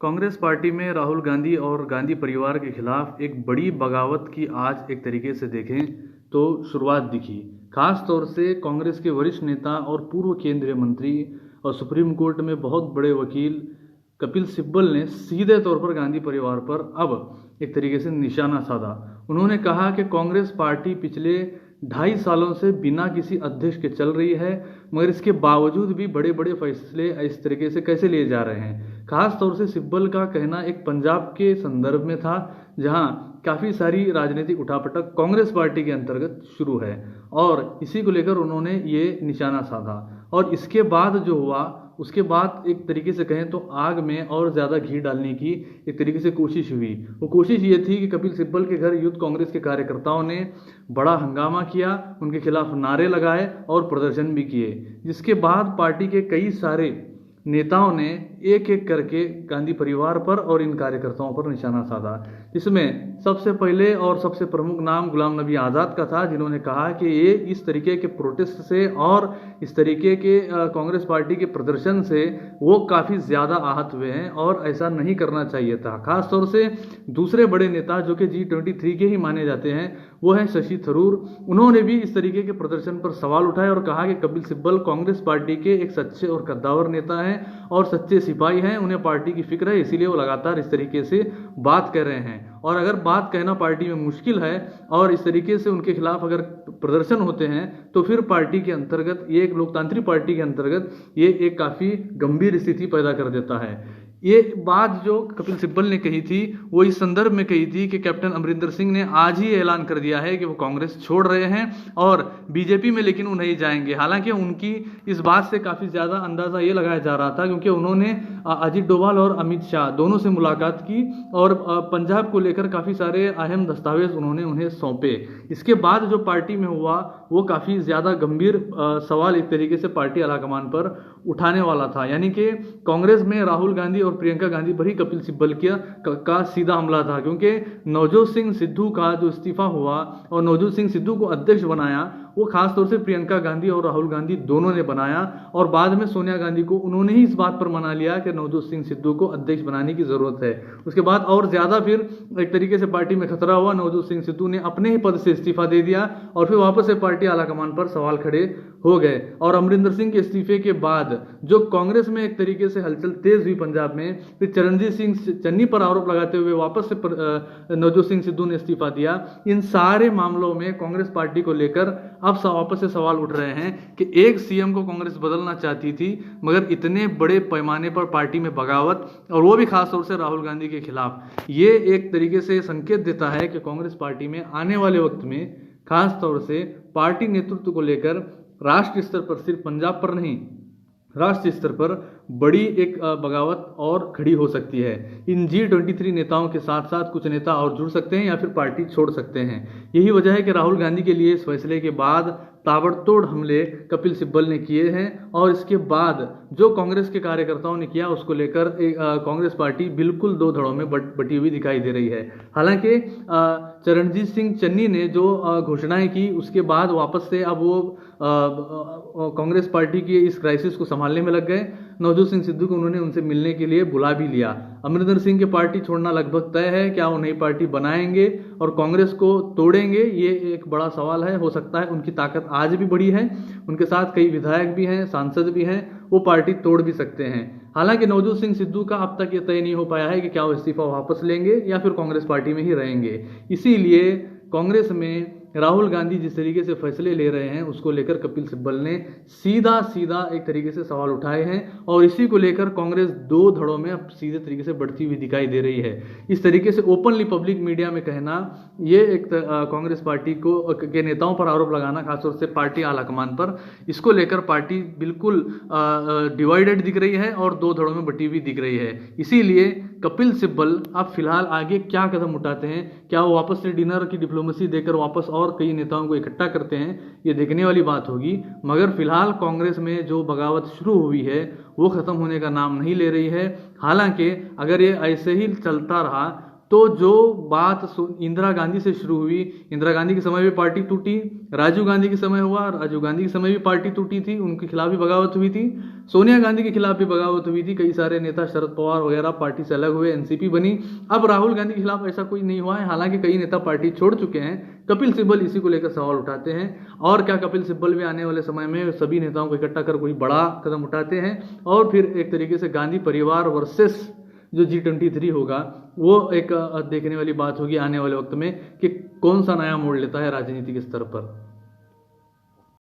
Congress party में राहुल गांधी और गांधी परिवार के खिलाफ एक बड़ी बगावत की आज एक तरीके से देखें तो शुरुआत दिखी। खास तौर से कांग्रेस के वरिष्ठ नेता और पूर्व केंद्रीय मंत्री और सुप्रीम कोर्ट में बहुत बड़े वकील कपिल सिब्बल ने सीधे तौर पर गांधी परिवार पर अब एक तरीके से निशाना साधा। उन्होंने कहा कि कांग्रेस पार्टी पिछले 2.5 सालों से बिना किसी अध्यक्ष के चल रही है, मगर इसके बावजूद भी बड़े बड़े फैसले इस तरीके से कैसे लिए जा रहे हैं। खास तौर से सिब्बल का कहना एक पंजाब के संदर्भ में था, जहां काफ़ी सारी राजनीतिक उठापटक कांग्रेस पार्टी के अंतर्गत शुरू है और इसी को लेकर उन्होंने ये निशाना साधा। और इसके बाद जो हुआ, उसके बाद एक तरीके से कहें तो आग में और ज़्यादा घी डालने की एक तरीके से कोशिश हुई। वो कोशिश ये थी कि कपिल सिब्बल के घर यूथ कांग्रेस के कार्यकर्ताओं ने बड़ा हंगामा किया, उनके खिलाफ नारे लगाए और प्रदर्शन भी किए, जिसके बाद पार्टी के कई सारे नेताओं ने एक एक करके गांधी परिवार पर और इन कार्यकर्ताओं पर निशाना साधा। जिसमें सबसे पहले और सबसे प्रमुख नाम गुलाम नबी आज़ाद का था, जिन्होंने कहा कि ये इस तरीके के प्रोटेस्ट से और इस तरीके के कांग्रेस पार्टी के प्रदर्शन से वो काफ़ी ज़्यादा आहत हुए हैं और ऐसा नहीं करना चाहिए था। खास तौर से दूसरे बड़े नेता जो कि G23 के ही माने जाते हैं, वो है शशि थरूर। उन्होंने भी इस तरीके के प्रदर्शन पर सवाल उठाए और कहा कि कपिल सिब्बल कांग्रेस पार्टी के एक सच्चे और कद्दावर नेता हैं और सच्चे सिपाही हैं, उन्हें पार्टी की फिक्र है, इसीलिए वो लगातार इस तरीके से बात कर रहे हैं। और अगर बात कहना पार्टी में मुश्किल है और इस तरीके से उनके खिलाफ अगर प्रदर्शन होते हैं तो फिर पार्टी के अंतर्गत, ये एक लोकतांत्रिक पार्टी के अंतर्गत ये एक काफ़ी गंभीर स्थिति पैदा कर देता है। ये बात जो कपिल सिब्बल ने कही थी वो इस संदर्भ में कही थी कि कैप्टन अमरिंदर सिंह ने आज ही ऐलान कर दिया है कि वो कांग्रेस छोड़ रहे हैं और बीजेपी में लेकिन वो नहीं जाएंगे। हालांकि उनकी इस बात से काफ़ी ज़्यादा अंदाज़ा ये लगाया जा रहा था क्योंकि उन्होंने अजीत डोभाल और अमित शाह दोनों से मुलाकात की और पंजाब को लेकर काफ़ी सारे अहम दस्तावेज उन्होंने उन्हें सौंपे। इसके बाद जो पार्टी में हुआ वो काफ़ी ज़्यादा गंभीर सवाल एक तरीके से पार्टी आलाकमान पर उठाने वाला था, यानी कि कांग्रेस में राहुल गांधी और प्रियंका गांधी पर ही कपिल सिब्बल का सीधा हमला था। क्योंकि नवजोत सिंह सिद्धू का जो इस्तीफा हुआ और नवजोत सिंह सिद्धू को अध्यक्ष बनाया, वो खास तौर से प्रियंका गांधी और राहुल गांधी दोनों ने बनाया और बाद में सोनिया गांधी को उन्होंने ही इस बात पर मना लिया कि नवजोत सिंह सिद्धू को अध्यक्ष बनाने की जरूरत है। उसके बाद और ज्यादा फिर एक तरीके से पार्टी में खतरा हुआ, नवजोत सिंह सिद्धू ने अपने ही पद से इस्तीफा दे दिया और फिर वापस से पार्टी आलाकमान पर सवाल खड़े हो गए। और अमरिंदर सिंह के इस्तीफे के बाद जो कांग्रेस में एक तरीके से हलचल तेज हुई पंजाब में, फिर चरणजीत सिंह चन्नी पर आरोप लगाते हुए वापस से नवजोत सिंह सिद्धू ने इस्तीफा दिया। इन सारे मामलों में कांग्रेस पार्टी को लेकर अब वापस से सवाल उठ रहे हैं कि एक सीएम को कांग्रेस बदलना चाहती थी, मगर इतने बड़े पैमाने पर पार्टी में बगावत और वो भी खास तौर से राहुल गांधी के खिलाफ, ये एक तरीके से संकेत देता है कि कांग्रेस पार्टी में आने वाले वक्त में खास तौर से पार्टी नेतृत्व को लेकर राष्ट्रीय स्तर पर, सिर्फ पंजाब पर नहीं, राष्ट्रीय स्तर पर बड़ी एक बगावत और खड़ी हो सकती है। इन G23 नेताओं के साथ साथ कुछ नेता और जुड़ सकते हैं या फिर पार्टी छोड़ सकते हैं। यही वजह है कि राहुल गांधी के लिए इस फैसले के बाद ताबड़तोड़ हमले कपिल सिब्बल ने किए हैं और इसके बाद जो कांग्रेस के कार्यकर्ताओं ने किया उसको लेकर कांग्रेस पार्टी बिल्कुल दो धड़ों में बटी हुई दिखाई दे रही है। हालांकि चरणजीत सिंह चन्नी ने जो घोषणाएं की उसके बाद वापस से अब वो कांग्रेस पार्टी की इस क्राइसिस को संभालने में लग गए। नवजोत सिंह सिद्धू को उन्होंने उनसे मिलने के लिए बुला भी लिया। अमरिंदर सिंह की पार्टी छोड़ना लगभग तय है। क्या वो नई पार्टी बनाएंगे और कांग्रेस को तोड़ेंगे, ये एक बड़ा सवाल है। हो सकता है उनकी ताकत आज भी बड़ी है, उनके साथ कई विधायक भी हैं, सांसद भी हैं, वो पार्टी तोड़ भी सकते हैं। हालांकि नवजोत सिंह सिद्धू का अब तक ये तय नहीं हो पाया है कि क्या वो इस्तीफा वापस लेंगे या फिर कांग्रेस पार्टी में ही रहेंगे। इसीलिए कांग्रेस में राहुल गांधी जिस तरीके से फैसले ले रहे हैं उसको लेकर कपिल सिब्बल ने सीधा एक तरीके से सवाल उठाए हैं और इसी को लेकर कांग्रेस दो धड़ों में अब सीधे तरीके से बढ़ती हुई दिखाई दे रही है। इस तरीके से ओपनली पब्लिक मीडिया में कहना, ये एक कांग्रेस पार्टी को के नेताओं पर आरोप लगाना, खासतौर से पार्टी आलाकमान पर, इसको लेकर पार्टी बिल्कुल डिवाइडेड दिख रही है और दो धड़ों में बटी हुई दिख रही है। इसीलिए कपिल सिब्बल अब फिलहाल आगे क्या कदम उठाते हैं, क्या वो वापस से डिनर की डिप्लोमेसी देकर वापस और कई नेताओं को इकट्ठा करते हैं, ये देखने वाली बात होगी। मगर फिलहाल कांग्रेस में जो बगावत शुरू हुई है वो खत्म होने का नाम नहीं ले रही है। हालांकि अगर ये ऐसे ही चलता रहा तो जो बात इंदिरा गांधी से शुरू हुई, इंदिरा गांधी के समय भी पार्टी टूटी, राजीव गांधी के समय हुआ, राजीव गांधी के समय भी पार्टी टूटी थी, उनके खिलाफ भी बगावत हुई थी, सोनिया गांधी के खिलाफ भी बगावत हुई थी, कई सारे नेता शरद पवार वगैरह पार्टी से अलग हुए, एनसीपी बनी। अब राहुल गांधी के खिलाफ ऐसा कोई नहीं हुआ है, हालांकि कई नेता पार्टी छोड़ चुके हैं। कपिल सिब्बल इसी को लेकर सवाल उठाते हैं, और क्या कपिल सिब्बल भी आने वाले समय में सभी नेताओं को इकट्ठा कर कोई बड़ा कदम उठाते हैं, और फिर एक तरीके से गांधी परिवार वर्सेस जो G23 होगा, वो एक देखने वाली बात होगी आने वाले वक्त में कि कौन सा नया मोड़ लेता है राजनीति के स्तर पर।